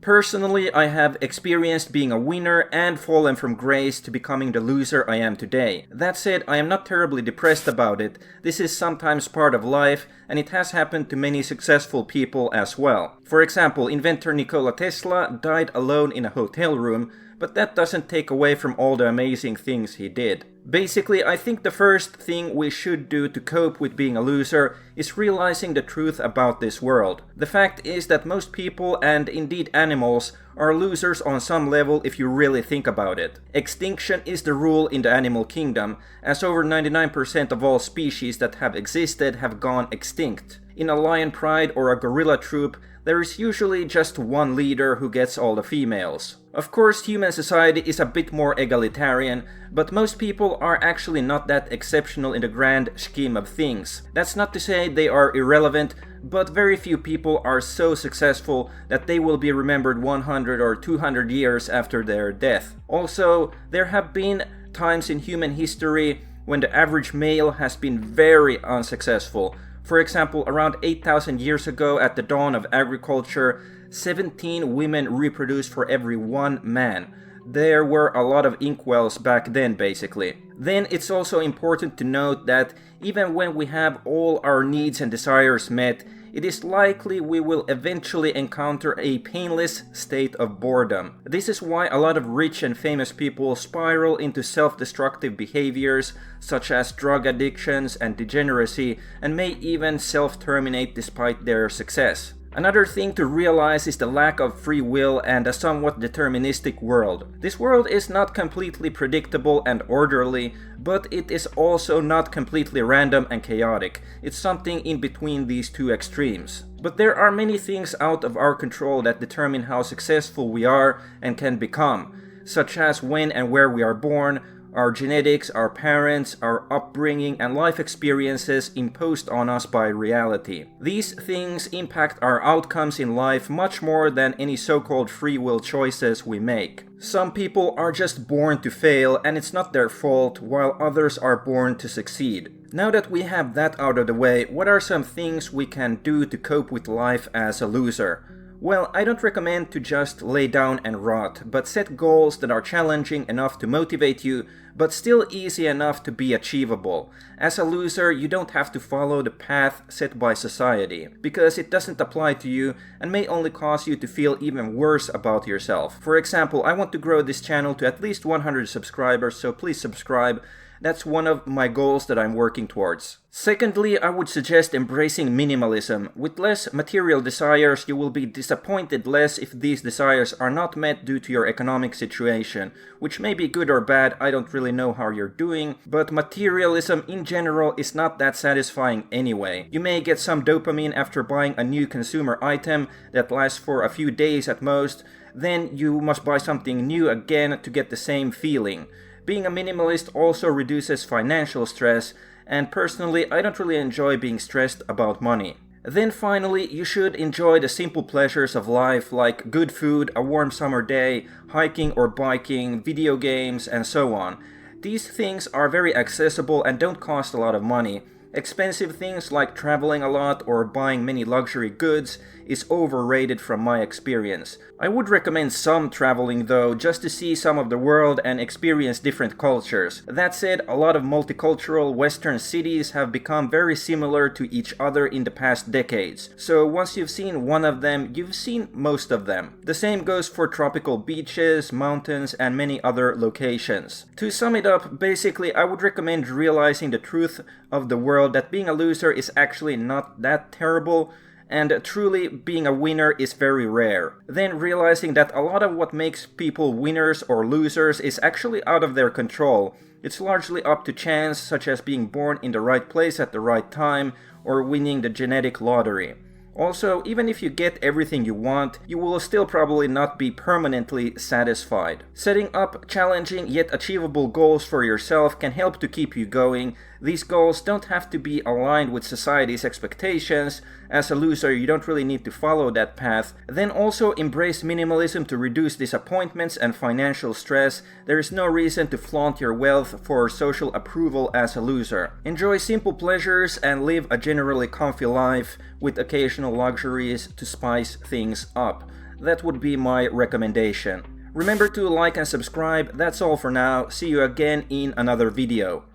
Personally, I have experienced being a winner and fallen from grace to becoming the loser I am today. That said, I am not terribly depressed about it. This is sometimes part of life, and it has happened to many successful people as well. For example, inventor Nikola Tesla died alone in a hotel room, but that doesn't take away from all the amazing things he did. Basically, I think the first thing we should do to cope with being a loser is realizing the truth about this world. The fact is that most people, and indeed animals, are losers on some level if you really think about it. Extinction is the rule in the animal kingdom, as over 99% of all species that have existed have gone extinct. In a lion pride or a gorilla troop, there is usually just one leader who gets all the females. Of course, human society is a bit more egalitarian, but most people are actually not that exceptional in the grand scheme of things. That's not to say they are irrelevant, but very few people are so successful that they will be remembered 100 or 200 years after their death. Also, there have been times in human history when the average male has been very unsuccessful. For example, around 8,000 years ago at the dawn of agriculture, 17 women reproduced for every one man. There were a lot of inkwells back then, basically. Then it's also important to note that even when we have all our needs and desires met, it is likely we will eventually encounter a painless state of boredom. This is why a lot of rich and famous people spiral into self-destructive behaviors such as drug addictions and degeneracy, and may even self-terminate despite their success. Another thing to realize is the lack of free will and a somewhat deterministic world. This world is not completely predictable and orderly, but it is also not completely random and chaotic. It's something in between these two extremes. But there are many things out of our control that determine how successful we are and can become, such as when and where we are born, our genetics, our parents, our upbringing, and life experiences imposed on us by reality. These things impact our outcomes in life much more than any so-called free will choices we make. Some people are just born to fail and it's not their fault, while others are born to succeed. Now that we have that out of the way, what are some things we can do to cope with life as a loser? Well, I don't recommend to just lay down and rot, but set goals that are challenging enough to motivate you, but still easy enough to be achievable. As a loser, you don't have to follow the path set by society, because it doesn't apply to you and may only cause you to feel even worse about yourself. For example, I want to grow this channel to at least 100 subscribers, so please subscribe. That's one of my goals that I'm working towards. Secondly, I would suggest embracing minimalism. With less material desires, you will be disappointed less if these desires are not met due to your economic situation, which may be good or bad, I don't really know how you're doing, but materialism in general is not that satisfying anyway. You may get some dopamine after buying a new consumer item that lasts for a few days at most, then you must buy something new again to get the same feeling. Being a minimalist also reduces financial stress, and personally, I don't really enjoy being stressed about money. Then finally, you should enjoy the simple pleasures of life like good food, a warm summer day, hiking or biking, video games, and so on. These things are very accessible and don't cost a lot of money. Expensive things like traveling a lot or buying many luxury goods is overrated from my experience. I would recommend some traveling though, just to see some of the world and experience different cultures. That said, a lot of multicultural Western cities have become very similar to each other in the past decades. So once you've seen one of them, you've seen most of them. The same goes for tropical beaches, mountains, and many other locations. To sum it up, basically I would recommend realizing the truth of the world, that being a loser is actually not that terrible, and truly being a winner is very rare. Then realizing that a lot of what makes people winners or losers is actually out of their control. It's largely up to chance, such as being born in the right place at the right time, or winning the genetic lottery. Also, even if you get everything you want, you will still probably not be permanently satisfied. Setting up challenging yet achievable goals for yourself can help to keep you going. These goals don't have to be aligned with society's expectations. As a loser, you don't really need to follow that path. Then also embrace minimalism to reduce disappointments and financial stress. There is no reason to flaunt your wealth for social approval as a loser. Enjoy simple pleasures and live a generally comfy life with occasional luxuries to spice things up. That would be my recommendation. Remember to like and subscribe. That's all for now. See you again in another video.